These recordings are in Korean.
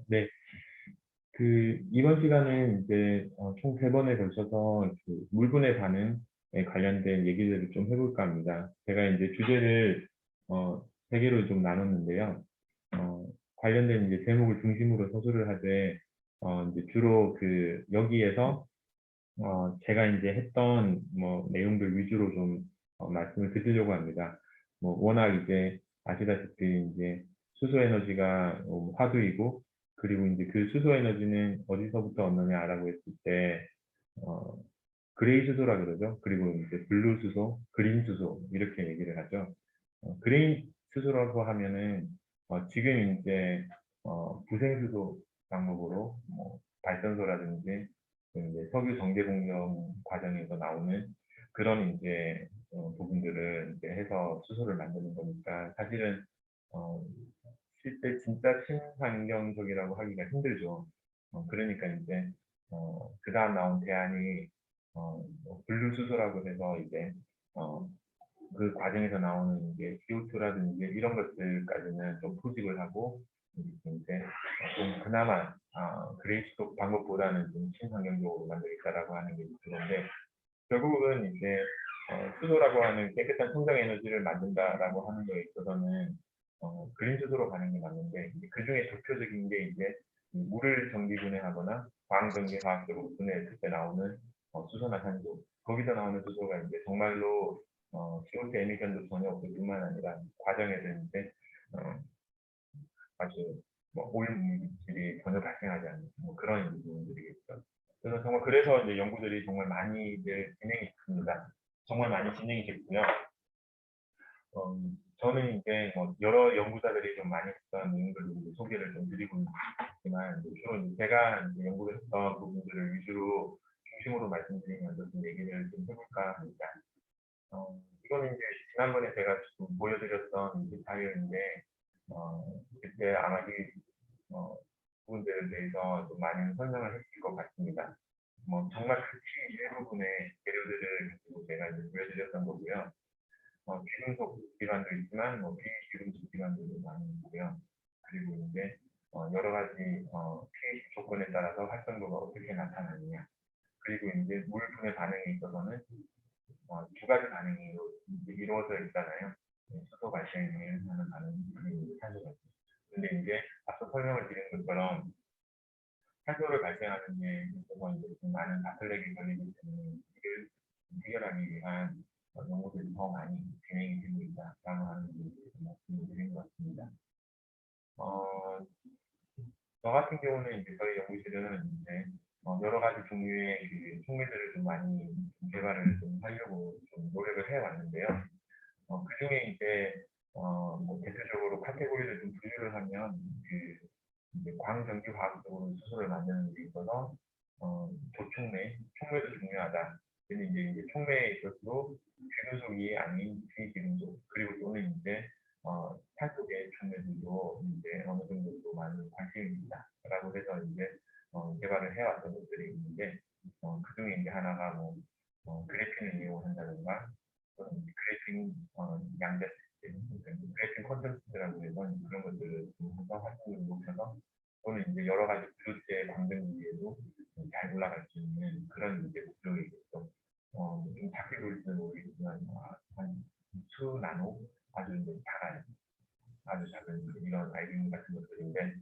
네. 이번 시간은 이제 총 3번에 걸쳐서 물분의 반응에 관련된 얘기들을 좀 해볼까 합니다. 제가 이제 주제를 3개로 좀 나눴는데요. 어, 관련된 이제 제목을 중심으로 서술을 하되, 이제 주로 여기에서 제가 이제 했던 내용들 위주로 좀 말씀을 드리려고 합니다. 워낙 이제 아시다시피 이제 수소 에너지가 화두이고, 그리고 이제 그 수소 에너지는 어디서부터 얻느냐라고 했을 때 어, 그레이 수소라 그러죠. 그리고 이제 블루 수소, 그린 수소 이렇게 얘기를 하죠. 그린 수소라고 하면은 지금 이제 부생수소 방법으로 발전소라든지 이제 석유 정제 공정 과정에서 나오는 그런 이제 부분들을 이제 해서 수소를 만드는 거니까 사실은 어, 실제 진짜 친환경적이라고 하기가 힘들죠. 그러니까 이제 그 다음 나온 대안이 분류 수소라고 해서 이제 어, 그 과정에서 나오는 이제 CO2라든지 이런 것들까지는 좀 포집을 하고 이제 좀 그나마 그레이스톡 방법보다는 좀 친환경적으로 만들겠다라고 하는 게 그건데 결국은 이제 수소라고 하는 깨끗한 성장 에너지를 만든다라고 하는 거에 있어서는 그린 수소로 가는 게 맞는데 그 중에 대표적인 게 이제 이 물을 전기분해하거나 광전기화학적으로 분해했을 때 나오는 수소나 산소 거기서 나오는 수소가 이제 정말로 CO2 에미션도 전혀 없을 뿐만 아니라 과정에서 이제 어, 아주 오염물질이 전혀 발생하지 않는 그런 부분들이겠죠. 그래서 정말 그래서 이제 연구들이 정말 많이들 진행이 됐습니다. 정말 많이 진행이 됐고요. 저는 이제 여러 연구자들이 좀 많이 했던 내용들을 이제 소개를 좀 드리고 있지만 주로 이제 제가 이제 연구를 했던 부분들을 위주로 중심으로 말씀드리면서 좀 얘기를 좀 해볼까 합니다. 이거는 이제 지난번에 제가 좀 보여드렸던 이제 자료인데 그때 아마 이 어, 부분들에 대해서 좀 많은 설명을 했을 것 같습니다. 정말 극히 일부분의 재료들을 가지고 제가 이제 보여드렸던 거고요. 귀금속 기반도 있지만 비귀금속 기반들도 많이 있고요. 그리고 이제 여러 가지 pH 조건에 따라서 활성도가 어떻게 나타나느냐. 그리고 이제 물분의 반응에 있어서는 두 가지 반응이 이루어져 있잖아요. 수소 발생을 하는 반응, 그리고 산소 발생. 근데 이제 앞서 설명을 드린 것처럼 탄소를 발생하는 데 있어서 이제 좀 많은 바틀렉이 걸리기 때문에 이를 해결하기 위한 연구들이 더 많이 진행이 되고 있다라고 하는 말씀을 드린 것 같습니다. 어, 저 같은 경우는 이제 저희 연구실은 이제 여러 가지 종류의 총매들을 좀 많이 개발을 좀 하려고 좀 노력을 해왔는데요. 그 중에 이제 대표적으로 카테고리를 좀 분류를 하면 이제 광전기 화학적으로 수소를 만드는 데 있어서 조촉매, 촉매도 중요하다. 근데 이제 촉매에 있어서도 귀금속이 아닌 비귀금속 그리고 또는 이제 탄소계 촉매들도 이제 어느 정도 또 많은 관심입니다. 라고 해서 이제 개발을 해왔던 것들이 있는데 그 중에 이제 하나가 그래핀을 이용한다든가 또는 그래핀 양자 시스템, 그래핀 컨센트라고 해서 그런 것들을 해서 활성을 높여서 또는 이제 여러 가지 부조체 광전기에도 잘 올라갈 수 있는 그런 이제 목적이겠죠. 좀 작게 보일지는 모르겠지만 한 수 나노 아주 이제 작아요. 아주 작은 이런 아이비움 같은 것들인데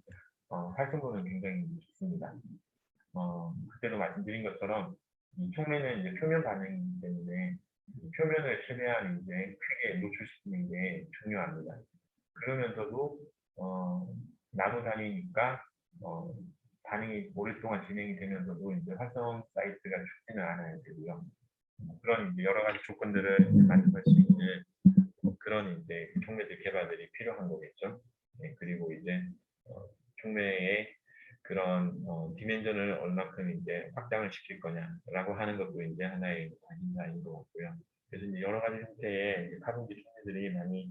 활성도는 굉장히 좋습니다. 그때도 말씀드린 것처럼 이 촉매는 이제 표면 반응이기 때문에 표면을 최대한 이제 크게 노출시키는 게 중요합니다. 그러면서도 나노 단위니까 어, 반응이 오랫동안 진행이 되면서도 이제 활성 사이트가 죽지는 않아야 되고요. 그런 이제 여러 가지 조건들을 만족할 수 있는 그런 이제 촉매들 개발들이 필요한 거겠죠. 네, 그리고 이제 촉매의 그런 디멘전을 얼마큼 이제 확장을 시킬 거냐라고 하는 것도 이제 하나의 관심사인 것 같고요. 그래서 이제 여러 가지 형태의 카본기 촉매들이 많이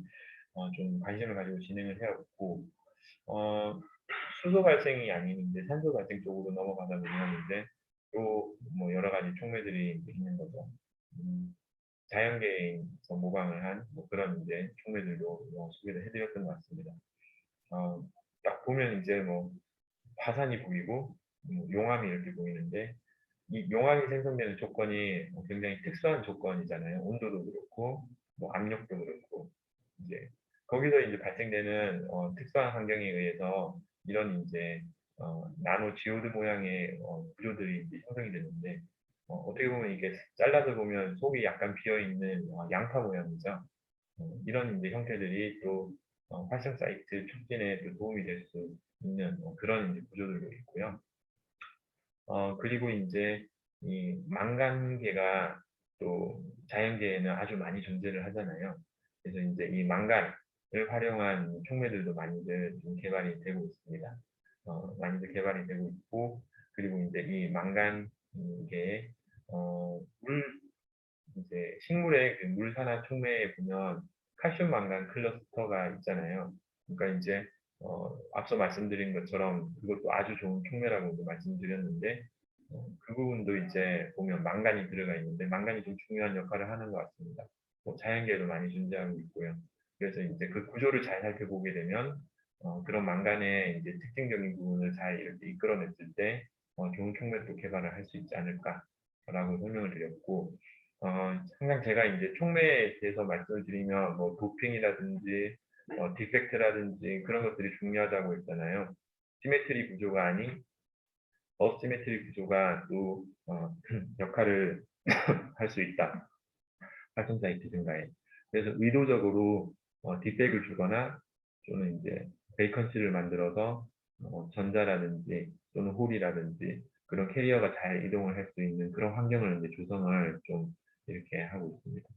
좀 관심을 가지고 진행을 해왔고 수소 발생이 아닌 이제 산소 발생 쪽으로 넘어가다 보면 이제 또 여러 가지 촉매들이 있는 거죠. 자연계에서 모방을 한 그런 이제 촉매들도 소개를 해드렸던 것 같습니다. 딱 보면 이제 화산이 보이고 용암이 이렇게 보이는데 이 용암이 생성되는 조건이 굉장히 특수한 조건이잖아요. 온도도 그렇고 뭐 압력도 그렇고 이제 거기서 이제 발생되는 특수한 환경에 의해서 이런 이제 나노 지오드 모양의 구조들이 이제 형성이 되는데 어떻게 보면 이게 잘라서 보면 속이 약간 비어 있는 양파 모양이죠. 이런 이제 형태들이 또 활성 사이트 촉진에 또 도움이 될 수 있는 그런 이제 구조들도 있고요. 그리고 이제 이 망간계가 또 자연계에는 아주 많이 존재를 하잖아요. 그래서 이제 이 망간을 활용한 촉매들도 많이들 좀 개발이 되고 있습니다. 많이들 개발이 되고 있고, 그리고 이제 이 망간계에 물 이제 식물의 그 물산화 촉매에 보면 칼슘 망간 클러스터가 있잖아요. 그러니까 이제 앞서 말씀드린 것처럼 그것도 아주 좋은 촉매라고 말씀드렸는데 그 부분도 이제 보면 망간이 들어가 있는데 망간이 좀 중요한 역할을 하는 것 같습니다. 뭐 자연계에도 많이 존재하고 있고요. 그래서 이제 그 구조를 잘 살펴보게 되면 그런 망간의 이제 특징적인 부분을 잘 이렇게 이끌어냈을 때 좋은 촉매도 개발을 할 수 있지 않을까라고 설명을 드렸고 항상 제가 이제 촉매에 대해서 말씀을 드리면 뭐 도핑이라든지 디펙트라든지 그런 것들이 중요하다고 했잖아요. 시메트리 구조가 아닌 어시메트리 구조가 또 역할을 할 수 있다. 활성 사이트 증가에. 그래서 의도적으로 디펙을 주거나 또는 이제 베이컨스를 만들어서 전자라든지 또는 홀이라든지 그런 캐리어가 잘 이동을 할 수 있는 그런 환경을 이제 조성을 좀 이렇게 하고 있습니다.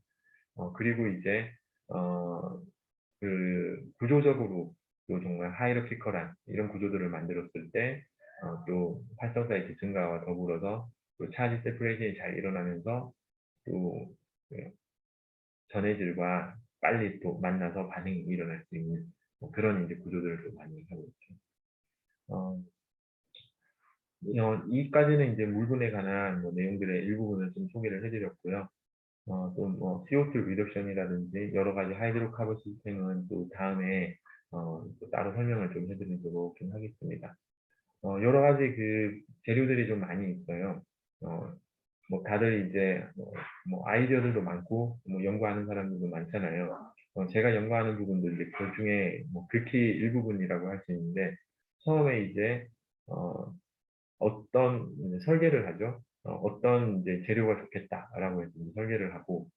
그리고 이제 그 구조적으로 또 정말 하이러키컬한 이런 구조들을 만들었을 때 또 활성 사이트 증가와 더불어서 또 차지 세퍼레이션이 잘 일어나면서 또 전해질과 빨리 또 만나서 반응이 일어날 수 있는 뭐 그런 이제 구조들을 좀 많이 하고 있죠. 이까지는 이제 물분에 관한 뭐 내용들의 일부분을 좀 소개를 해드렸고요. 또 뭐 CO2 리덕션이라든지 여러 가지 하이드로카본 시스템은 또 다음에 또 따로 설명을 좀 해드리도록 좀 하겠습니다. 여러 가지 그 재료들이 좀 많이 있어요. 뭐 다들 이제 뭐 아이디어들도 많고 뭐 연구하는 사람들도 많잖아요. 제가 연구하는 부분도 이제 그 중에 뭐 극히 일부분이라고 할 수 있는데 처음에 이제 어떤 설계를 하죠. 어떤 이제 재료가 좋겠다라고 해서 설계를 하고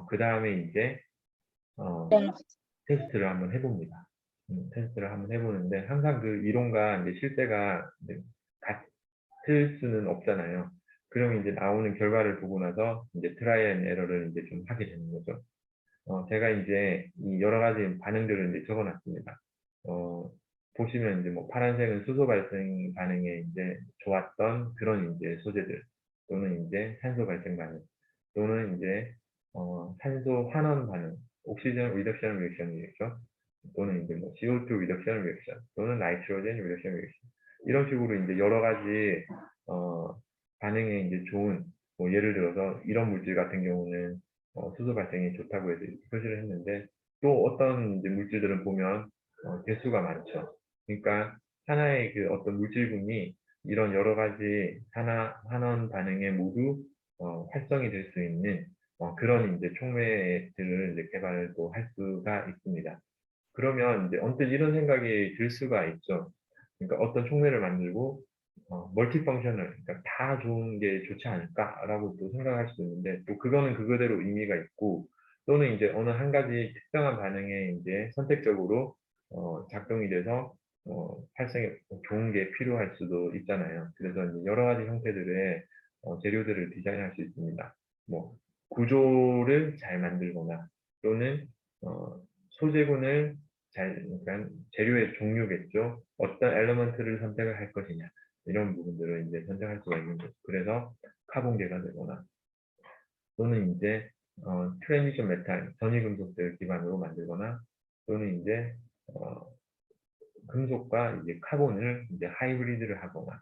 그 다음에 이제 어, 테스트를 한번 해봅니다. 테스트를 한번 해보는데 항상 그 이론과 이제 실제가 이제 같을 수는 없잖아요. 그럼 이제 나오는 결과를 보고 나서 이제 트라이 앤 에러를 이제 좀 하게 되는 거죠. 제가 이제 이 여러 가지 반응들을 이제 적어놨습니다. 보시면 이제 뭐 파란색은 수소 발생 반응에 이제 좋았던 그런 이제 소재들 또는 이제 산소 발생 반응 또는 이제 산소 환원 반응, 옥시전 리덕션 리액션이겠죠. 또는 이제 뭐 CO2 리덕션 리액션 또는 나이트로젠 리덕션 리액션 이런 식으로 이제 여러 가지 반응에 이제 좋은 뭐 예를 들어서 이런 물질 같은 경우는 수소 발생이 좋다고 해서 이렇게 표시를 했는데 또 어떤 이제 물질들은 보면 개수가 많죠. 그러니까 하나의 그 어떤 물질군이 이런 여러 가지 환원 반응에 모두 활성이 될 수 있는 그런 이제 촉매들을 이제 개발을 또 할 수가 있습니다. 그러면 이제 언뜻 이런 생각이 들 수가 있죠. 그러니까 어떤 촉매를 만들고 멀티펑셔널, 그러니까 다 좋은 게 좋지 않을까라고 또 생각할 수도 있는데 또 그거는 그거대로 의미가 있고 또는 이제 어느 한 가지 특정한 반응에 이제 선택적으로 작동이 돼서 활성에 좋은 게 필요할 수도 있잖아요. 그래서 이제 여러 가지 형태들의 재료들을 디자인할 수 있습니다. 뭐 구조를 잘 만들거나 또는 소재군을 그러니까 재료의 종류겠죠. 어떤 엘리먼트를 선택을 할 것이냐 이런 부분들을 이제 선택할 수가 있는 거죠. 그래서 카본계가 되거나 또는 이제 트랜지션 메탈 전위금속들 기반으로 만들거나 또는 이제 금속과 이제 카본을 이제 하이브리드를 하거나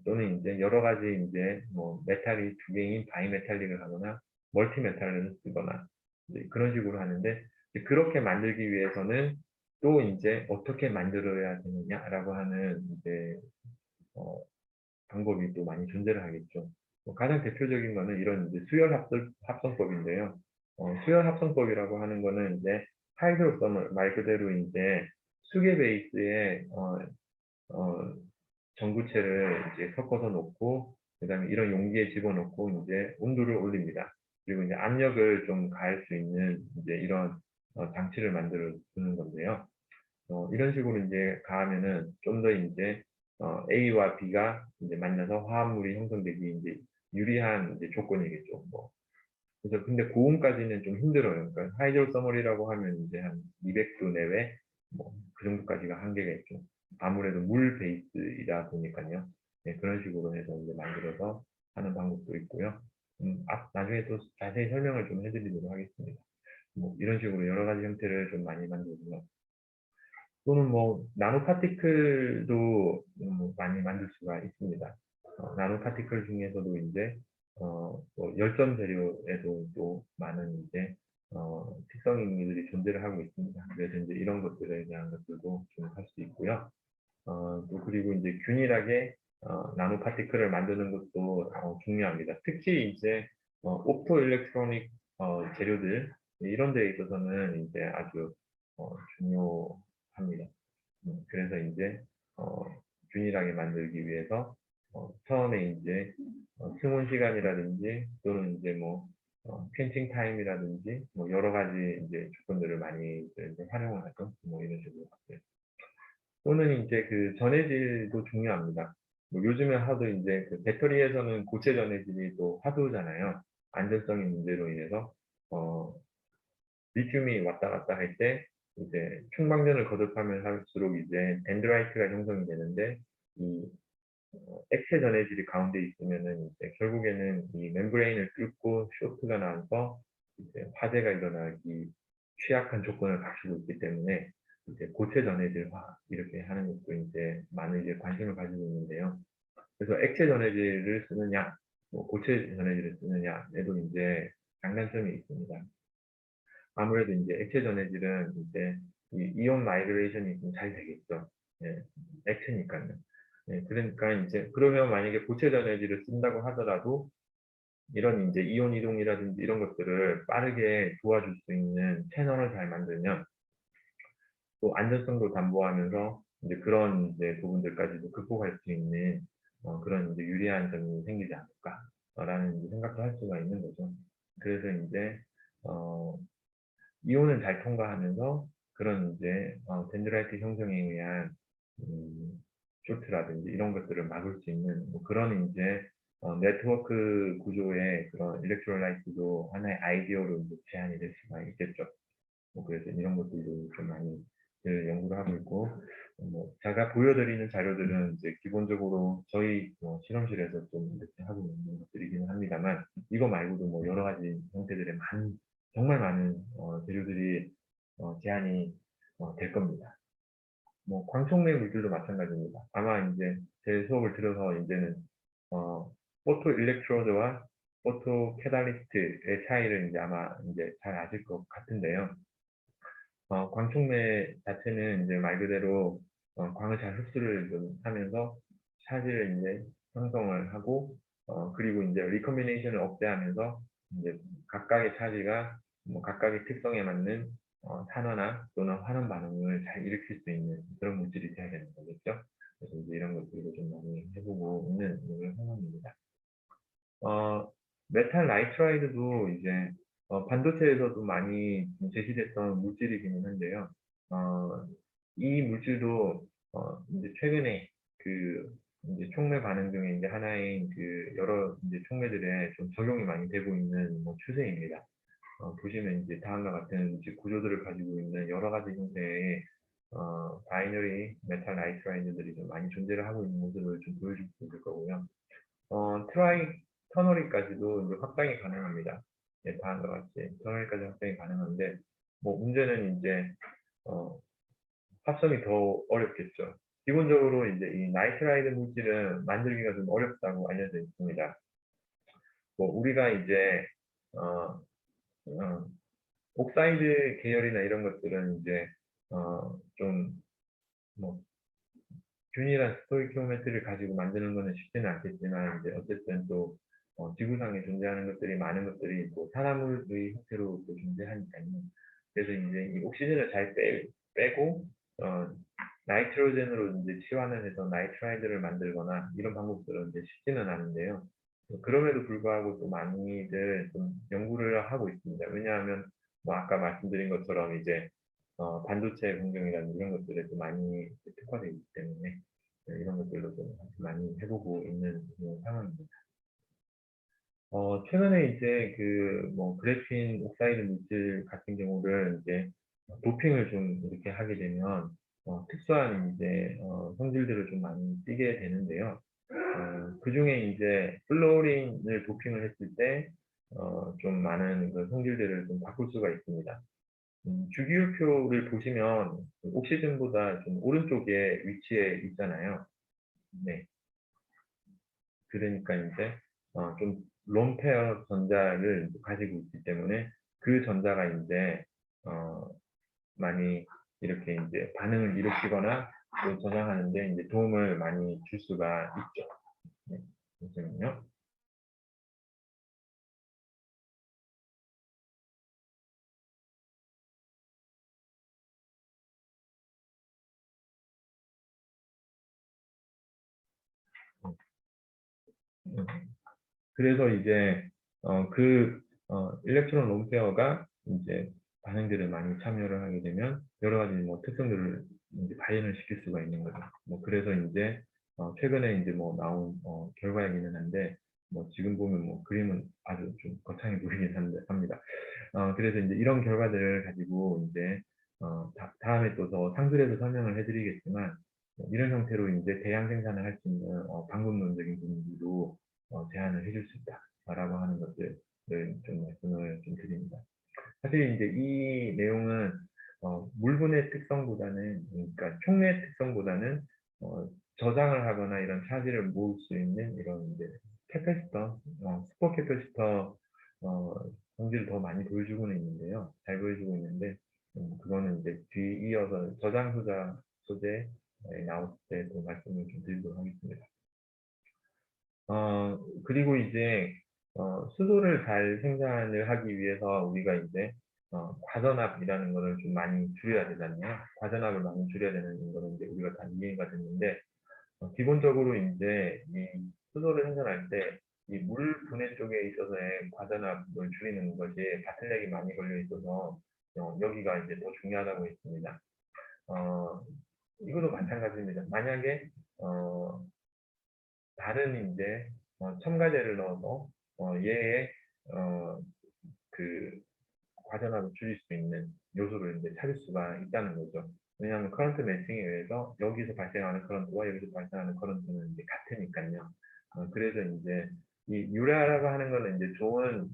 또는 이제 여러 가지 이제 뭐 메탈이 두 개인 바이메탈릭을 하거나 멀티 메탈을 쓰거나 그런 식으로 하는데 그렇게 만들기 위해서는 또 이제 어떻게 만들어야 되느냐라고 하는 이제 방법이 또 많이 존재를 하겠죠. 가장 대표적인 거는 이런 이제 수열 합성법인데요. 수열 합성법이라고 하는 거는 이제 하이드로썸을 말 그대로 이제 수계 베이스에 전구체를 이제 섞어서 놓고 그다음에 이런 용기에 집어넣고 이제 온도를 올립니다. 그리고 이제 압력을 좀 가할 수 있는 이제 이런 장치를 만들어 주는 건데요. 이런 식으로 이제 가하면은 좀 더 이제 A와 B가 이제 만나서 화합물이 형성되기 이제 유리한 이제 조건이겠죠. 뭐. 그래서 근데 고온까지는 좀 힘들어요. 그러니까 하이드로 서머리라고 하면 이제 한 200도 내외 뭐 그 정도까지가 한계가 있죠. 아무래도 물 베이스이다 보니까요. 네, 그런 식으로 해서 이제 만들어서 하는 방법도 있고요. 나중에 또 자세히 설명을 좀 해드리도록 하겠습니다. 뭐 이런 식으로 여러 가지 형태를 좀 많이 만들고요. 또는 뭐 나노 파티클도 많이 만들 수가 있습니다. 나노 파티클 중에서도 이제 또 열전 재료에도 또 많은 이제 특성들이 존재를 하고 있습니다. 그래서 이제 이런 것들에 대한 것들도 좀 할 수 있고요. 또 그리고 이제 균일하게 나노 파티클을 만드는 것도 중요합니다. 특히 이제 옵토 일렉트로닉 재료들 이런 데에 있어서는 이제 아주 중요합니다. 그래서 이제 균일하게 만들기 위해서 처음에 이제 승온 시간이라든지 또는 이제 뭐 퀸칭 타임이라든지 뭐 여러 가지 이제 조건들을 많이 이제 활용을 하죠. 뭐 이런 식으로. 또는 이제 그 전해질도 중요합니다. 뭐 요즘에 하도 이제 그 배터리에서는 고체 전해질이 또 화두잖아요. 안전성의 문제로 인해서 리튬이 왔다 갔다 할 때 이제 충방전을 거듭하면 할수록 이제 덴드라이트가 형성이 되는데 이 액체 전해질이 가운데 있으면은 이제 결국에는 이 멤브레인을 뚫고 쇼트가 나서 이제 화재가 일어나기 취약한 조건을 갖추고 있기 때문에 이제 고체 전해질화 이렇게 하는 것도 이제 많은 이제 관심을 가지고 있는데요. 그래서 액체 전해질을 쓰느냐, 뭐 고체 전해질을 쓰느냐에도 이제 장단점이 있습니다. 아무래도 이제 액체 전해질은 이제 이 이온 마이그레이션이 좀 잘 되겠죠. 예, 액체니까요. 예, 그러니까 이제 그러면 만약에 고체 전해질을 쓴다고 하더라도 이런 이제 이온 이동이라든지 이런 것들을 빠르게 도와줄 수 있는 채널을 잘 만들면 또 안전성도 담보하면서 이제 그런 이제 부분들까지도 극복할 수 있는 그런 이제 유리한 점이 생기지 않을까라는 이제 생각도 할 수가 있는 거죠. 그래서 이제 어, 이온을 잘 통과하면서 그런 이제 덴드라이트 형성에 의한 쇼트라든지 이런 것들을 막을 수 있는 뭐 그런 이제 네트워크 구조의 그런 일렉트로라이트도 하나의 아이디어로 이제 제안이 될 수가 있겠죠. 뭐 그래서 이런 것들도 좀 많이 연구를 하고 있고 뭐 제가 보여드리는 자료들은 이제 기본적으로 저희 실험실에서 좀 이렇게 하고 있는 것들이기는 합니다만 이거 말고도 뭐 여러 가지 형태들의 정말 많은 재료들이 제한이 될 겁니다. 뭐 광촉매 물질도 마찬가지입니다. 아마 이제 제 수업을 들어서 이제는 포토 일렉트로드와 포토 캐탈리스트의 차이를 이제 아마 이제 잘 아실 것 같은데요. 광촉매 자체는 이제 말 그대로 광을 잘 흡수를 좀 하면서 샤즈를 이제 형성을 하고 그리고 이제 리커미네이션을 억제하면서 이제 각각의 차지가 뭐 각각의 특성에 맞는 산화나 또는 환원 반응을 잘 일으킬 수 있는 그런 물질이 돼야 되는 거겠죠. 그래서 이제 이런 것들도 좀 많이 해보고 있는 이런 상황입니다. 메탈 나이트라이드도 이제 반도체에서도 많이 제시됐던 물질이기는 한데요. 이 물질도 이제 최근에 그 이제 촉매 반응 중에 이제 하나인 그 여러 이제 촉매들에 좀 적용이 많이 되고 있는 뭐 추세입니다. 보시면 이제 다음과 같은 이제 구조들을 가지고 있는 여러 가지 형태의 바이너리 메탈 나이트라이드들이 좀 많이 존재를 하고 있는 모습을 좀 보여줄 수 있을 거고요. 트라이 터널이까지도 이제 확장이 가능합니다. 예, 다음과 같이 터널까지 확장이 가능한데 뭐 문제는 이제 합성이 더 어렵겠죠. 기본적으로 이제 이 나이트라이드 물질은 만들기가 좀 어렵다고 알려져 있습니다. 뭐 우리가 이제 어, 어, 옥사이드 계열이나 이런 것들은 이제 좀뭐 균일한 스토이키오메트리를 가지고 만드는 것은 쉽지는 않겠지만, 이제 어쨌든 또 지구상에 존재하는 것들이 많은 것들이 또 산화물의 형태로 또 존재하니까요. 그래서 이제 이 옥시전을 잘 빼고 어, 나이트로젠으로 이제 치환을 해서 나이트라이드를 만들거나 이런 방법들은 이제 쉽지는 않은데요. 그럼에도 불구하고 또 많이들 좀 연구를 하고 있습니다. 왜냐하면 뭐 아까 말씀드린 것처럼 이제 반도체 공정이라는 이런 것들에 또 많이 특화되어 있기 때문에 이런 것들도 좀 많이 해보고 있는 상황입니다. 최근에 이제 그 뭐 그래핀 옥사이드 물질 같은 경우를 이제 도핑을 좀 이렇게 하게 되면 특수한 이제 성질들을 좀 많이 띠게 되는데요. 그 중에 이제 플로린을 도핑을 했을 때 좀 많은 그 성질들을 좀 바꿀 수가 있습니다. 주기율표를 보시면 옥시즌보다 좀 오른쪽에 위치해 있잖아요. 네. 그러니까 이제 좀 론페어 전자를 가지고 있기 때문에 그 전자가 이제 어, 많이 이렇게 이제 반응을 일으키거나 또 저장하는데 이제 도움을 많이 줄 수가 있죠. 네. 잠시만요. 음. 그래서 이제 일렉트론 롬페어가 이제 반응들을 많이 참여를 하게 되면 여러 가지 뭐 특성들을 이제 발현을 시킬 수가 있는 거죠. 뭐 그래서 이제 최근에 이제 뭐 나온 결과이기는 한데 뭐 지금 보면 뭐 그림은 아주 좀 거창해 보이긴 합니다. 그래서 이제 이런 결과들을 가지고 이제 다음에 또 더 상술해서 설명을 해드리겠지만 이런 형태로 이제 대량 생산을 할 수 있는 방법론적인 부분도 제안을 해줄 수 있다라고 하는 것들을 좀 말씀을 좀 드립니다. 사실 이제 이 내용은 물분의 특성보다는 그러니까 총의 특성보다는 저장을 하거나 이런 차지를 모을 수 있는 이런 이제 캐패시터, 슈퍼 캐패시터 성질을 더 많이 보여주고는 있는데요. 잘 보여주고 있는데 그거는 이제 뒤이어서 저장 소재에 나올 때 또 말씀을 좀 드리도록 하겠습니다. 그리고 이제, 수소를 잘 생산을 하기 위해서 우리가 이제, 과전압이라는 거를 좀 많이 줄여야 되잖아요. 과전압을 많이 줄여야 되는 거는 이제 우리가 다 이해가 됐는데, 기본적으로 이제 이 수소를 생산할 때, 이 물 분해 쪽에 있어서의 과전압을 줄이는 것이 바틀렉이 많이 걸려 있어서, 여기가 이제 더 중요하다고 했습니다. 어, 이것도 마찬가지입니다. 만약에, 다른 이제 첨가제를 넣어서 얘의 어, 그 과전압을 줄일 수 있는 요소를 이제 찾을 수가 있다는 거죠. 왜냐하면 커런트 매칭에 의해서 여기서 발생하는 커런트와 여기서 발생하는 커런트는 이제 같으니까요. 그래서 이제 이 유라라고 하는 거는 이제 좋은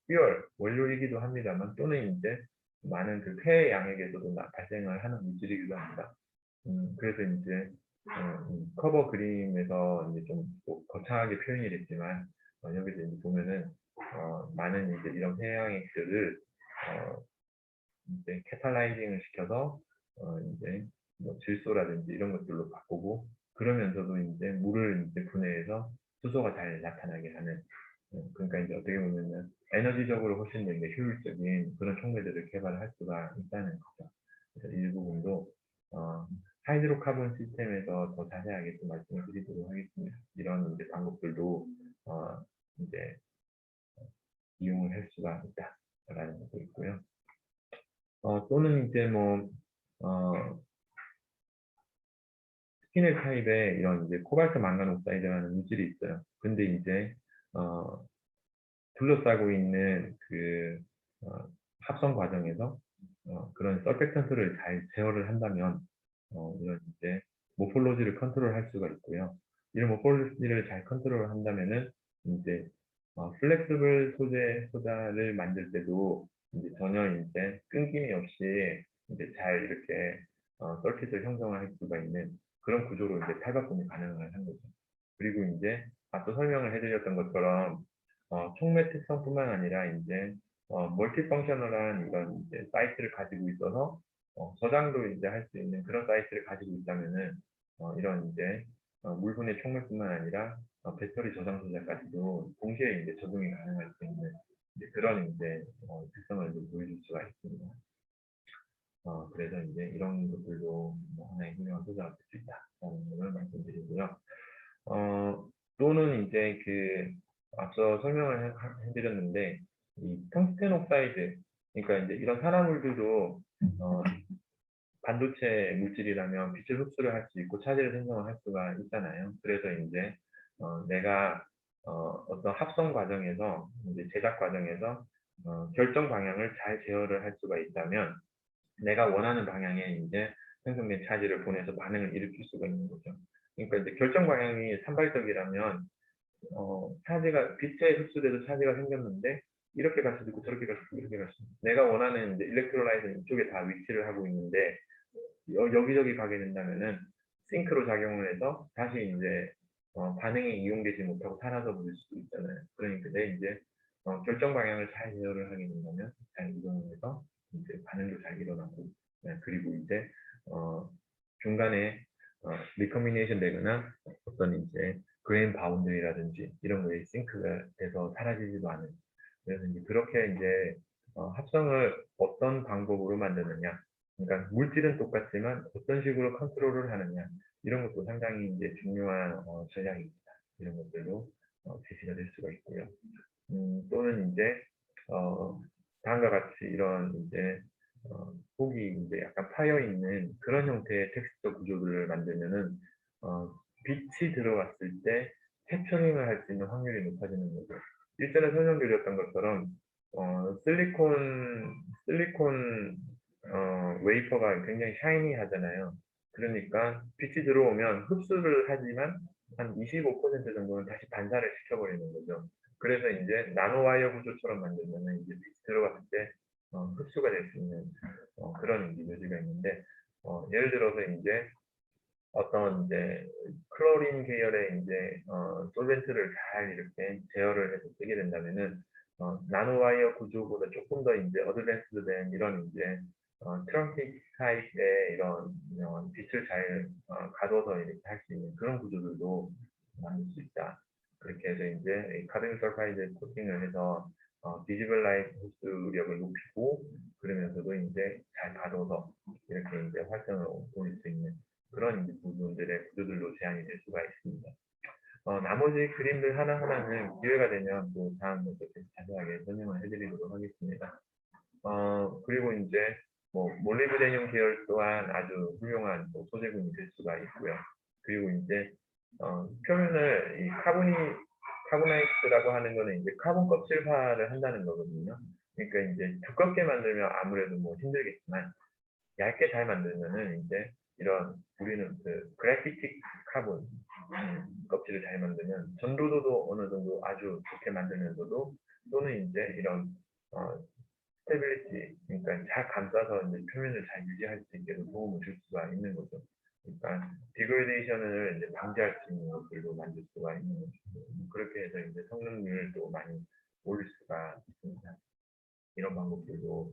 퓨얼 원료이기도 합니다만 또는 이제 많은 그 폐 양액에서도 발생을 하는 물질이기도 합니다. 그래서 이제 커버 그림에서 이제 좀뭐 거창하게 표현이 됐지만 여기서 이제 보면은 많은 이제 이런 해양액들을 어, 이제 캐탈라이징을 시켜서 이제 뭐 질소라든지 이런 것들로 바꾸고 그러면서도 이제 물을 이제 분해해서 수소가 잘 나타나게 하는 그러니까 이제 어떻게 보면은 에너지적으로 훨씬 더 이제 효율적인 그런 촉매들을 개발할 수가 있다는 거죠. 그래서 이 부분도 어, 하이드로카본 시스템에서 더 자세하게 좀 말씀을 드리도록 하겠습니다. 이런 이제 방법들도 이제 이용을 할 수가 있다라는 것도 있고요. 또는 이제 뭐 어, 스키넬 타입의 이런 이제 코발트 망간 옥사이드라는 물질이 있어요. 근데 이제 어, 둘러싸고 있는 그 합성 과정에서 그런 서펙턴트를 잘 제어를 한다면 이런 이제 모폴로지를 컨트롤할 수가 있고요. 이런 모폴로지를 잘 컨트롤 한다면은 이제 플렉스블 소자를 만들 때도 이제 전혀 이제 끊김이 없이 이제 잘 이렇게 서킷을 형성할 수가 있는 그런 구조로 이제 탈바꿈이 가능한 거죠. 그리고 이제 앞서 설명을 해드렸던 것처럼 촉매 특성뿐만 아니라 이제 멀티펑셔널한 이런 이제 사이트를 가지고 있어서 저장도 이제 할 수 있는 그런 사이트를 가지고 있다면은 이런 이제 물분해 촉매뿐만 아니라 배터리 저장 소재까지도 동시에 이제 적용이 가능할 수 있는 이제 그런 이제 특성을 좀 보여줄 수가 있습니다. 그래서 이제 이런 것들도 뭐 하나의 훌륭한 소재가 될 수 있다라는 걸 말씀드리고요. 또는 이제 그 앞서 설명을 해드렸는데 이 텅스텐 옥사이드, 그러니까 이제 이런 산화물들도 반도체 물질이라면 빛을 흡수를 할 수 있고 차지를 생성을 할 수가 있잖아요. 그래서 이제 내가 어떤 합성 과정에서 이제 제작 과정에서 결정 방향을 잘 제어를 할 수가 있다면 내가 원하는 방향에 이제 생성된 차지를 보내서 반응을 일으킬 수가 있는 거죠. 그러니까 이제 결정 방향이 산발적이라면 차지가 빛에 흡수돼서 차지가 생겼는데 이렇게 갈 수도 있고 저렇게 갈 수도 있고 이렇게 갈 수도 있고 내가 원하는 이제 일렉트로라이트는 이쪽에 다 위치를 하고 있는데 여기저기 가게 된다면은 싱크로 작용을 해서 다시 이제 반응이 이용되지 못하고 사라져 버릴 수도 있잖아요. 그러니까 내 이제 결정 방향을 잘 제어를 하게 된다면 잘 이동을 해서 이제 반응도 잘 일어나고 그리고 이제 중간에 리커미네이션 되거나 어떤 이제 그레인 바운드리라든지 이런 거에 싱크가 돼서 사라지지도 않은 그래서 이제 그렇게 이제 합성을 어떤 방법으로 만드느냐 그러니까 물질은 똑같지만 어떤 식으로 컨트롤을 하느냐 이런 것도 상당히 이제 중요한 전략입니다. 이런 것들도 제시가 될 수가 있고요. 또는 이제 다음과 같이 이런 이제 폭이 이제 약간 파여 있는 그런 형태의 텍스처 구조들을 만들면은 빛이 들어왔을 때 캡처링을 할 수 있는 확률이 높아지는 거죠. 일전에 설명드렸던 것처럼 실리콘 웨이퍼가 굉장히 샤이니하잖아요. 그러니까 빛이 들어오면 흡수를 하지만 한 25% 정도는 다시 반사를 시켜버리는 거죠. 그래서 이제 나노와이어 구조처럼 만들면은 이제 빛이 들어갔을 때 흡수가 될 수 있는 그런 요지가 있는데 예를 들어서 이제 어떤 이제 클로린 계열의 이제 솔벤트를 잘 이렇게 제어를 해서 쓰게 된다면은 나노와이어 구조보다 조금 더 이제 어드밴스된 이런 이제 트렁케이트 타입의 이런 빛을 잘 가둬서 이렇게 할 수 있는 그런 구조들도 만들 수 있다. 그렇게 해서 이제 카드뮴 설파이드 코팅을 해서 비지블 라이트 흡수력을 높이고 그러면서도 이제 잘 가둬서 이렇게 이제 활성을 올릴 수 있는 그런 이제 부분들의 구조들로 제한이 될 수가 있습니다. 나머지 그림들 하나하나는 기회가 되면 또 다음에 또 자세하게 설명을 해드리도록 하겠습니다. 그리고 이제 뭐 몰리브데늄 계열 또한 아주 훌륭한 소재군이 될 수가 있고요. 그리고 이제 표면을 이 카보나이트라고 하는 거는 이제 카본 껍질화를 한다는 거거든요. 그러니까 이제 두껍게 만들면 아무래도 뭐 힘들겠지만 얇게 잘 만들면은 이제 이런 우리는 그 그래피틱 카본 껍질을 잘 만들면 전도도도 어느 정도 아주 좋게 만들면서도 또는 이제 이런 스테빌리티 그러니까 잘 감싸서 이제 표면을 잘 유지할 수 있게 도움을 줄 수가 있는 거죠. 그러니까 디그레데이션을 이제 방지할 수 있는 것들도 만들 수가 있는 거죠. 그렇게 해서 이제 성능률을 또 많이 올릴 수가 있습니다. 이런 방법들도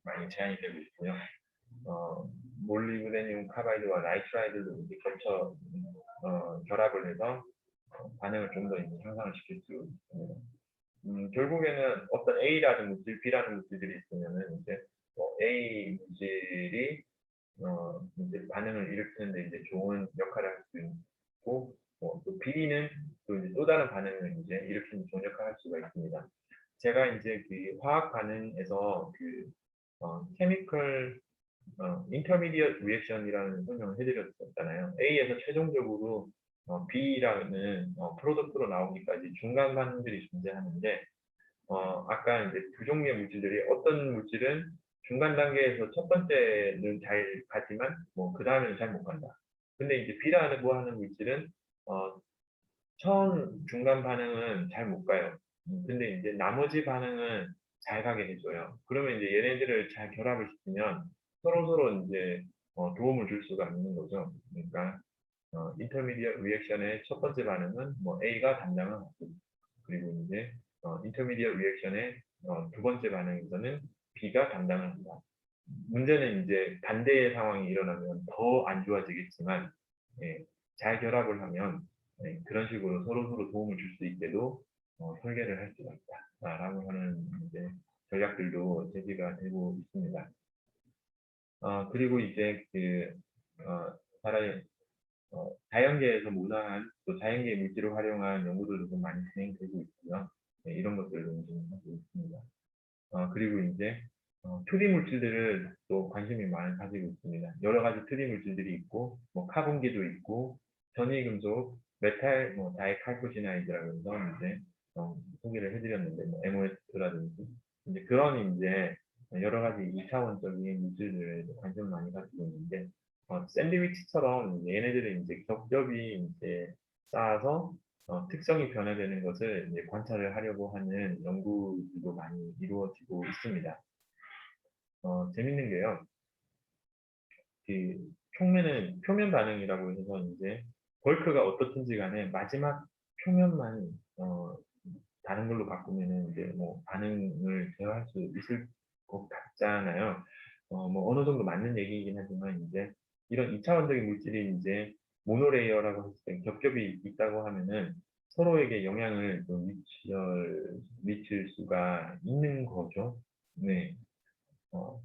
많이 제한이 되고 있고요. 몰리브데늄 카바이드와 나이트라이드도 이제 겹쳐 결합을 해서 반응을 좀 더 향상을 시킬 수 있습니다. 결국에는 어떤 A라는 물질, B라는 물질들이 있으면은 이제 A 물질이 이제 반응을 일으키는데 이제 좋은 역할을 할 수 있고 또 B는 또 이제 또 다른 반응을 이제 일으키는 좋은 역할을 할 수가 있습니다. 제가 이제 그 화학 반응에서 그 케미컬 인터미디엇 리액션이라는 설명을 해드렸잖아요. A에서 최종적으로 B라는 프로덕트로 나오기까지 중간 반응들이 존재하는데 아까 이제 두 종류의 물질들이 어떤 물질은 중간 단계에서 첫 번째는 잘 가지만 뭐 그 다음에는 잘 못 간다. 근데 이제 B라는 뭐 하는 물질은 처음 중간 반응은 잘 못 가요. 근데 이제 나머지 반응은 잘 가게 해줘요. 그러면 이제 얘네들을 잘 결합을 시키면 서로 이제 도움을 줄 수가 있는 거죠. 그러니까 인터미디엇 리액션의 첫 번째 반응은 뭐 A가 담당을 하고 그리고 이제 인터미디엇 리액션의 두 번째 반응에서는 B가 담당을 한다. 문제는 이제 반대의 상황이 일어나면 더 안 좋아지겠지만 예, 잘 결합을 하면 그런 식으로 서로서로 도움을 줄 수 있게도 설계를 할 수가 있다라고 하는 이제 전략들도 제시가 되고 있습니다. 그리고 이제 사람의 자연계에서 무사한 또 자연계 물질을 활용한 연구들도 좀 많이 진행되고 있고요. 이런 것들도 좀 하고 있습니다. 그리고 이제 2D 물질들을 또 관심이 많이 가지고 있습니다. 여러 가지 2D 물질들이 있고, 뭐 카본기도 있고, 전이금속, 메탈, 뭐 다이칼코시나이드라고 해서 이제 소개를 해드렸는데, 뭐 MOS라든지 이제 그런 이제 여러 가지 2차원적인 물질들에 관심을 많이 가지고 있는데, 샌드위치처럼 이제 얘네들은 이제 겹겹이 이제 쌓아서 특성이 변화되는 것을 이제 관찰을 하려고 하는 연구들도 많이 이루어지고 있습니다. 재밌는 게요. 그 표면 반응이라고 해서 이제 벌크가 어떻든지 간에 마지막 표면만 다른 걸로 바꾸면은 이제 뭐 반응을 제어할 수 있을 것 같잖아요. 뭐 어느 정도 맞는 얘기이긴 하지만 이제 이런 2차원적인 물질이 이제 모노레이어라고 했을 때 겹겹이 있다고 하면은 서로에게 영향을 좀 미칠 수가 있는 거죠. 네. 어,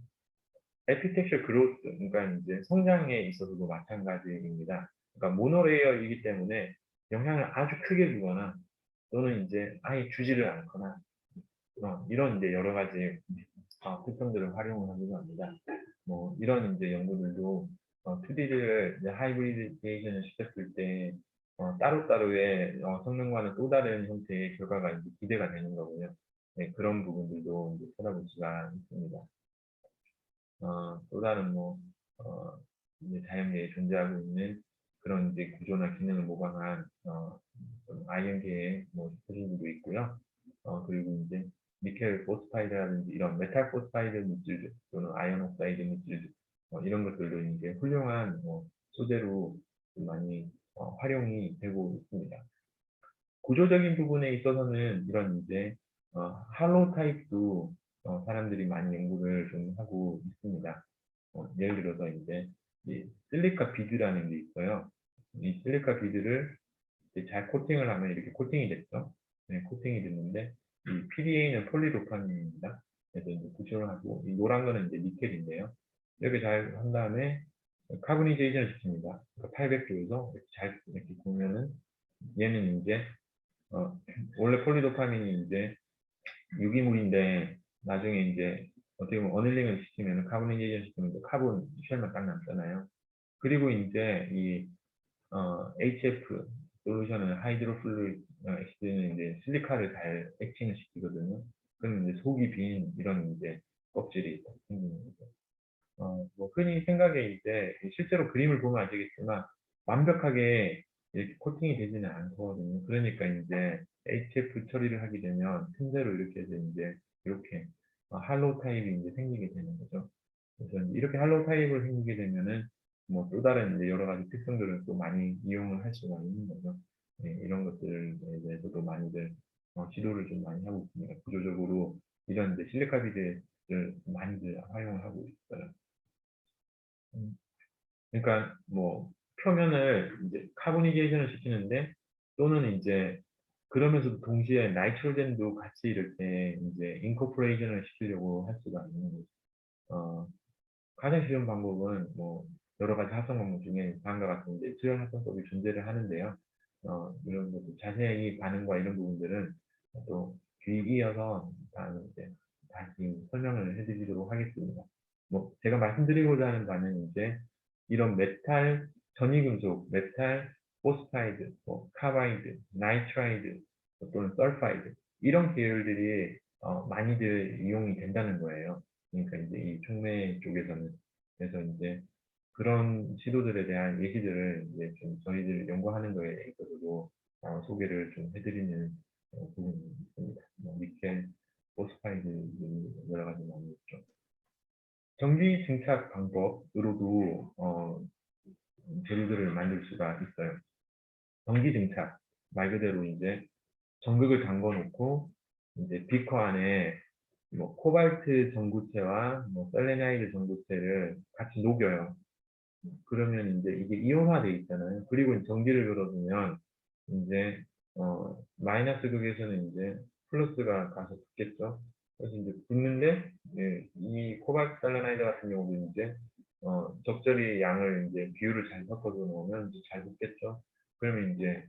에피텍셜 그로스, 그러니까 이제 성장에 있어서도 마찬가지입니다. 그러니까 모노레이어이기 때문에 영향을 아주 크게 주거나 또는 이제 아예 주지를 않거나 이런 이제 여러 가지 특성들을 활용을 하기도 합니다. 뭐 이런 이제 연구들도 2D를 이제 하이브리데이션을 시켰을 때 따로따로의 성능과는 또 다른 형태의 결과가 이제 기대가 되는 거고요. 네, 그런 부분들도 이제 찾아볼 수가 있습니다. 또 다른 뭐 이제 자연계에 존재하고 있는 그런 이제 구조나 기능을 모방한 아이언계의 뭐 소진도 있고요. 그리고 이제 니켈 포스파이드라든지 이런 메탈 포스파이드 물질들 또는 아이언 옥사이드 물질들 이런 것들도 이제 훌륭한 소재로 많이 활용이 되고 있습니다. 구조적인 부분에 있어서는 이런 이제 할로우 타입도 사람들이 많이 연구를 좀 하고 있습니다. 예를 들어서 이제 이 실리카 비드라는 게 있어요. 이 실리카 비드를 이제 잘 코팅을 하면 이렇게 코팅이 됐죠. 네, 코팅이 됐는데 이 PDA는 폴리도파민입니다. 그래서 이제 구조를 하고 이 노란 거는 이제 니켈인데요. 이렇게 잘 한 다음에 카보니제이션을 시킵니다. 800도에서 이렇게 잘 이렇게 보면은 얘는 이제 어, 원래 폴리도파민이 이제 유기물인데 나중에 이제 어떻게 보면 어닐링을 시키면 카보니제이션 시키면 이제 카본 쉘만 딱 남잖아요. 그리고 이제 이 HF 솔루션은 하이드로플루이드 엑시드는 이제 실리카를 잘 액팅을 시키거든요. 그러면 이제 속이 빈 이런 이제 껍질이 생기는 거죠. 뭐 흔히 생각에 이제 실제로 그림을 보면 아시겠지만 완벽하게 이렇게 코팅이 되지는 않거든요. 그러니까 이제 HF 처리를 하게 되면 틈새로 이렇게 해서 이제 이렇게 할로우 타입이 이제 생기게 되는 거죠. 그래서 이제 이렇게 할로우 타입을 생기게 되면은 뭐 또 다른 이제 여러 가지 특성들을 또 많이 이용을 할 수가 있는 거죠. 네, 이런 것들에 대해서도 많이들 지도를 좀 많이 하고 있습니다. 구조적으로 이런 이제 실리카 비드를 많이들 활용을 하고 있어요. 음, 그러니까 뭐 표면을 이제 카보니제이션을 시키는데 또는 이제 그러면서도 동시에 나이트로젠도 같이 이렇게 이제 인코퍼레이션을 시키려고 할 수가 있는 거죠. 어, 가장 쉬운 방법은 뭐 여러 가지 합성 방법 중에 다음과 같은 이제 수열 합성법이 존재를 하는데요. 이런 것도 자세히 반응과 이런 부분들은 또 귀 이어서 다음 이제 다시 설명을 해드리도록 하겠습니다. 뭐 제가 말씀드리고자 하는 바는 이제 이런 메탈, 전이금속, 메탈, 포스파이드, 뭐 카바이드, 나이트라이드 또는 설파이드 이런 계열들이 많이들 이용이 된다는 거예요. 그러니까 이제 이 촉매 쪽에서는 그래서 이제 그런 시도들에 대한 얘기들을 이제 좀 저희들 연구하는 거에 있어서도 소개를 좀 해드리는 부분이 있습니다. 뭐 니켈, 포스파이드 여러 가지 많이 있죠. 전기 증착 방법으로도 재료들을 만들 수가 있어요. 전기 증착 말 그대로 이제 전극을 담궈 놓고 이제 비커 안에 뭐 코발트 전구체와 뭐 셀레나이드 전구체를 같이 녹여요. 그러면 이제 이게 이온화돼 있잖아요. 그리고 전기를 걸어주면 이제 마이너스 극에서는 이제 플러스가 가서 붙겠죠. 그래서 이제 붙는데 이 코발트 살라나이드 같은 경우도 이제 적절히 양을 이제 비율을 잘 섞어서 놓으면 이제 잘 붙겠죠. 그러면 이제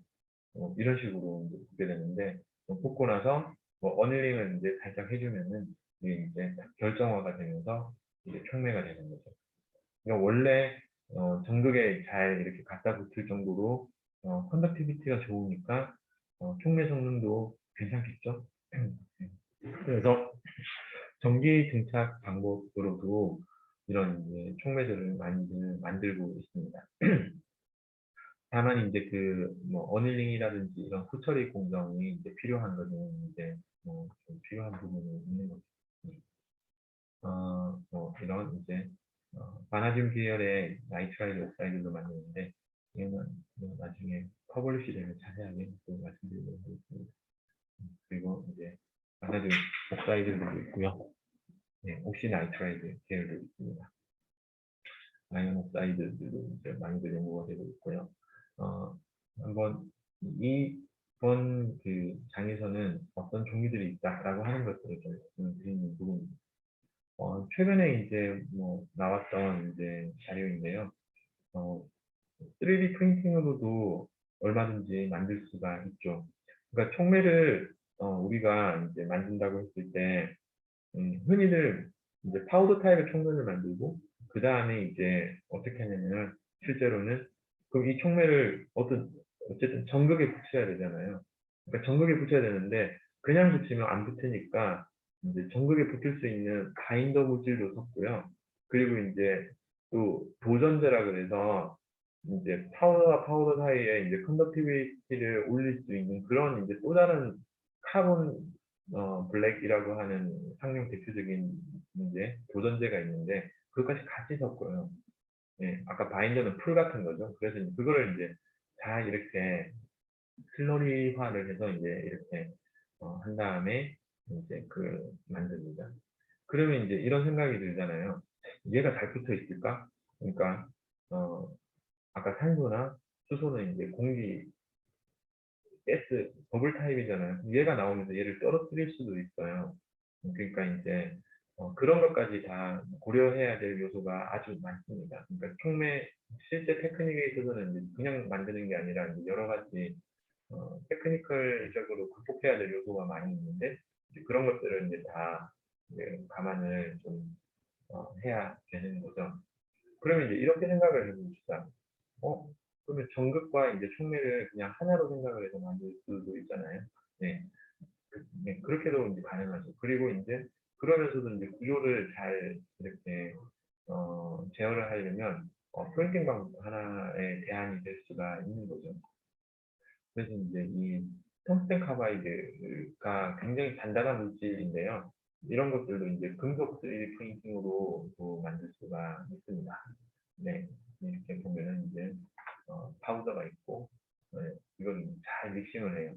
이런 식으로 이제 붙게 되는데 붙고 나서 뭐 어닐링을 이제 살짝 해주면은 이게 이제 결정화가 되면서 이제 촉매가 되는 거죠. 그러니까 원래 전극에 잘 이렇게 갖다 붙을 정도로 컨덕티비티가 좋으니까 촉매 성능도 괜찮겠죠. 그래서 전기 증착 방법으로도 이런 이제 촉매들을 많이들 만들고 있습니다. 다만 이제 그 뭐 어닐링이라든지 이런 후처리 공정이 이제 필요한 거는 이제 좀 필요한 부분이 있는 거죠. 이런 이제 바나듐 계열의 나이트라이드 옥사이드도 만드는데 이거는 나중에 퍼블리시 되면 자세하게 또 말씀드리도록 하겠습니다. 그리고 이제 바나듐 옥사이드도 있고요. 네, 옥시 나이트라이드 계열도 있습니다. 아이언 옥사이드들도 이제 많이들 연구가 되고 있고요. 한번 이번 그 장에서는 어떤 종류들이 있다라고 하는 것들을 좀 말씀드리는 부분입니다. 최근에 이제 뭐 나왔던 이제 자료인데요. 3D 프린팅으로도 얼마든지 만들 수가 있죠. 그러니까 촉매를 우리가 이제 만든다고 했을 때 흔히들 이제 파우더 타입의 촉매를 만들고 그 다음에 이제 어떻게 하냐면 실제로는 그럼 이 촉매를 어쨌든 전극에 붙여야 되잖아요. 그러니까 전극에 붙여야 되는데 그냥 붙이면 안 붙으니까 이제 전극에 붙을 수 있는 바인더 물질도 섞고요. 그리고 이제 또 도전제라 그래서 이제 파우더와 파우더 사이에 이제 컨덕티비티를 올릴 수 있는 그런 이제 또 다른 카본 블랙이라고 하는 상용 대표적인 이제 도전제가 있는데 그것까지 같이 섞어요. 예, 아까 바인더는 풀 같은 거죠. 그래서 이제 그거를 이제 잘 이렇게 슬러리화를 해서 이제 이렇게 한 다음에 이제 그 만듭니다. 그러면 이제 이런 생각이 들잖아요. 얘가 잘 붙어 있을까? 그러니까 어, 아까 산소나 수소는 이제 공기, 가스, 버블 타입이잖아요. 얘가 나오면서 얘를 떨어뜨릴 수도 있어요. 그러니까 이제 그런 것까지 다 고려해야 될 요소가 아주 많습니다. 그러니까 촉매 실제 테크닉에 있어서는 이제 그냥 만드는 게 아니라 이제 여러 가지 테크니컬적으로 극복해야 될 요소가 많이 있는데 이제 그런 것들을 이제 다 이제 감안을 좀 해야 되는 거죠. 그러면 이제 이렇게 생각을 해봅시다. 어? 그러면 전극과 이제 촉매를 그냥 하나로 생각을 해서 만들 수도 있잖아요. 네. 네, 그렇게도 이제 가능하죠. 그리고 이제 그러면서도 이제 구조를 잘 이렇게 제어를 하려면 프린팅 방법 하나의 대안이 될 수가 있는 거죠. 그래서 이제 이 텅스텐 카바이드가 굉장히 단단한 물질인데요. 이런 것들도 이제 금속 3D 프린팅으로 또 만들 수가 있습니다. 네, 이렇게 보면은 이제 파우더가 있고 이걸 잘 믹싱을 해요.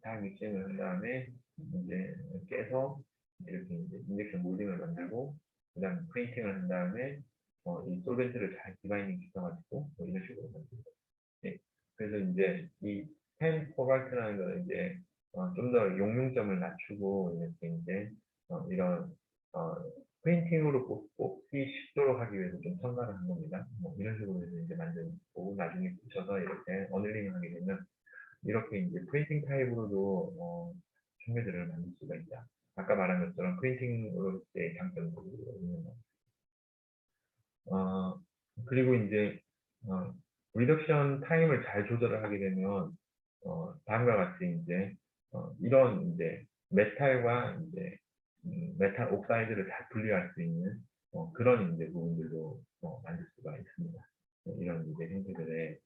잘 믹싱을 한 다음에 이제 깨서 이렇게 이제 인젝션 몰딩을 만들고 그다음 프린팅을 한 다음에 이 솔벤트를 잘 디바이닝 시켜가지고 뭐 이런 식으로 만들고 네. 그래서 이제 이 펜 코발트라는 거는 이제 좀 더 용융점을 낮추고 이렇게 이제 이런 어, 프린팅으로 뽑기 쉽도록 하기 위해서 좀 첨가를 한 겁니다. 뭐 이런 식으로 해서 이제 만들고 나중에 붙여서 이렇게 어닐링을 하게 되면 이렇게 이제 프린팅 타입으로도 촉매들을 만들 수가 있다. 아까 말한 것처럼 프린팅으로의 장점도 있는 거. 어, 그리고 이제 리덕션 타임을 잘 조절을 하게 되면 다음과 같이 이제 이런 이제 메탈과 이제 메탈 옥사이드를 잘 분리할 수 있는 그런 이제 부분들도 만들 수가 있습니다. 이런 이제 형태들의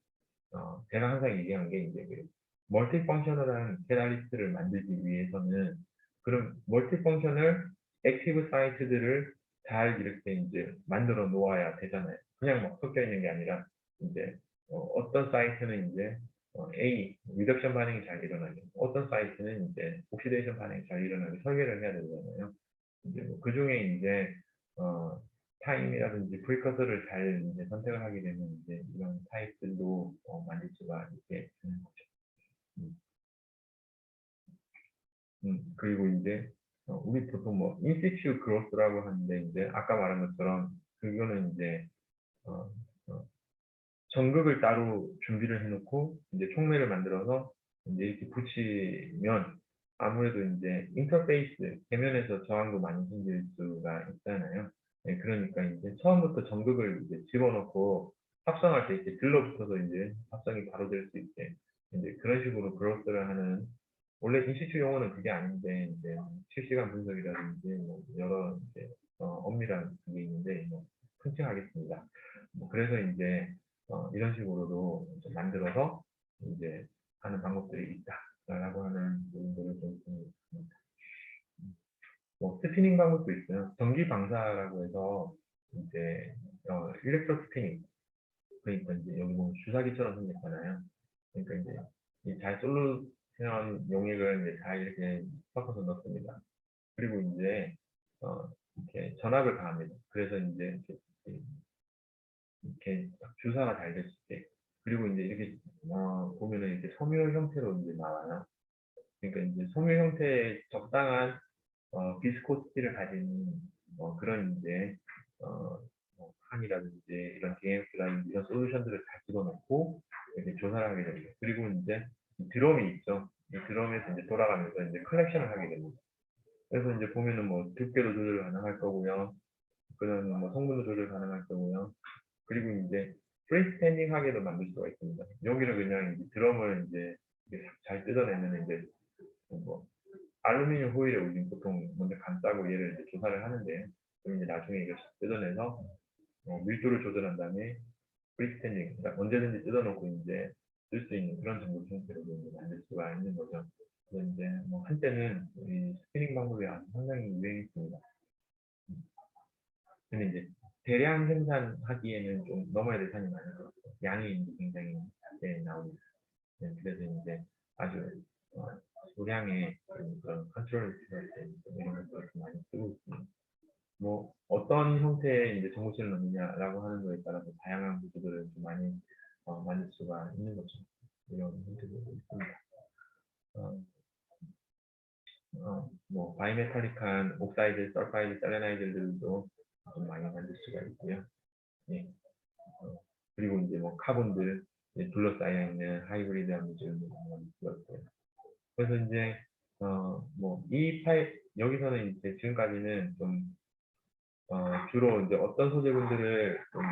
제가 항상 얘기한 게 이제 그 멀티 펑셔널한 캐탈리스트를 만들기 위해서는 그런 멀티 펑셔널 액티브 사이트들을 잘 이렇게 이제 만들어 놓아야 되잖아요. 그냥 막 섞여 있는 게 아니라 이제 떤 사이트는 이제 A 리덕션 반응이 잘 일어나게, 어떤 사이트는 이제 옥시데이션 반응이 잘 일어나게 설계를 해야 되잖아요. 이제 뭐그 중에 이제 타임이라든지 프리커서를 잘 이제 선택을 하게 되면 이제 이런 타입들도 만들 수가 있게 되는 거죠. 그리고 이제 우리 보통 뭐 인시츄 그로스라고 하는데 이제 아까 말한 것처럼 그거는 이제 어, 어, 전극을 따로 준비를 해놓고 이제 촉매를 만들어서 이제 이렇게 붙이면 아무래도 이제 인터페이스 계면에서 저항도 많이 생길 수가 있잖아요. 네, 그러니까 이제 처음부터 전극을 이제 집어넣고 합성할 때 이렇게 들러붙어서 이제 합성이 바로 될 수 있게 이제 그런 식으로 그로스를 하는 원래 인시츄 용어는 그게 아닌데 이제 실시간 분석이라든지 뭐 여러 이제 엄밀한 그게 있는데 뭐 편집하겠습니다. 뭐 그래서 이제 이런 식으로도 좀 만들어서 이제 하는 방법들이 있다라고 하는 부분들을 좀 있습니다. 뭐 스피닝 방법도 있어요. 전기 방사라고 해서 이제 일렉트로 스피닝 그러니까 이제 여기 보면 주사기처럼 생겼잖아요. 그러니까 이제 이잘 솔루션 용액을 이제 잘 이렇게 섞어서 넣습니다. 그리고 이제 이렇게 전압을 가합니다. 그래서 이제 이렇게 주사가 잘 될 수 있게. 그리고 이제 이렇게 보면은 이렇게 섬유 형태로 이제 나와요. 그러니까 이제 섬유 형태의 적당한 비스코시티를 가진 그런 이제 뭐 칸이라든지 이런 DMS라든지 이런 솔루션들을 다 집어넣고 이렇게 조사를 하게 됩니다. 그리고 이제 드럼이 있죠. 이 드럼에서 이제 돌아가면서 이제 컬렉션을 하게 됩니다. 그래서 이제 보면은 뭐 두께도 조절 가능할 거고요. 그다음에 뭐 성분도 조절 가능할 거고요. 그리고 이제 프리스탠딩하게도 만들 수가 있습니다. 여기를 그냥 이제 드럼을 이제 잘 뜯어내면 이제 뭐 알루미늄 호일에 우리는 보통 먼저 감싸고 얘를 이제 조사를 하는데 그럼 이제 나중에 이걸 뜯어내서 밀도를 조절한 다음에 프리스탠딩 그러니까 언제든지 뜯어놓고 이제 쓸 수 있는 그런 정도 형태로 이제 만들 수가 있는 거죠. 그래서 이제 뭐 한때는 이 스피닝 방법이 아주 상당히 유행했습니다. 근데 이제 대량 생산하기에는 좀 넘어야 될 산이 많아서 양이 이제 굉장히 작게 나옵니다. 네, 그래서 이제 아주 소량의 그런 컨트롤 시스템 이런 것들을 좀 많이 쓰고 있습니다. 뭐 어떤 형태의 이제 정보실을 넣느냐라고 하는 거에 따라서 다양한 구조들을 좀 많이 만들 수가 있는 거죠. 이런 형태도 있습니다. 어, 뭐 바이메탈릭한 옥사이드, 설파이드, 셀레나이드들도 좀 많이 만들 수가 있고요. 예. 그리고 이제 뭐 카본들 둘러싸여 있는 하이브리드한 물질도 많이 만들 수가 있고요. 그래서 이제 뭐 이 파일 여기서는 이제 지금까지는 좀 주로 이제 어떤 소재분들을 좀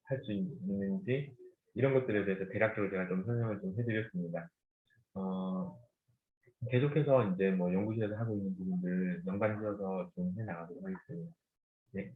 할 수 있는지 이런 것들에 대해서 대략적으로 제가 좀 설명을 좀 해드렸습니다. 어, 계속해서 이제 뭐 연구실에서 하고 있는 부분들 연관지어서 좀 해나가도록 하겠습니다. 네.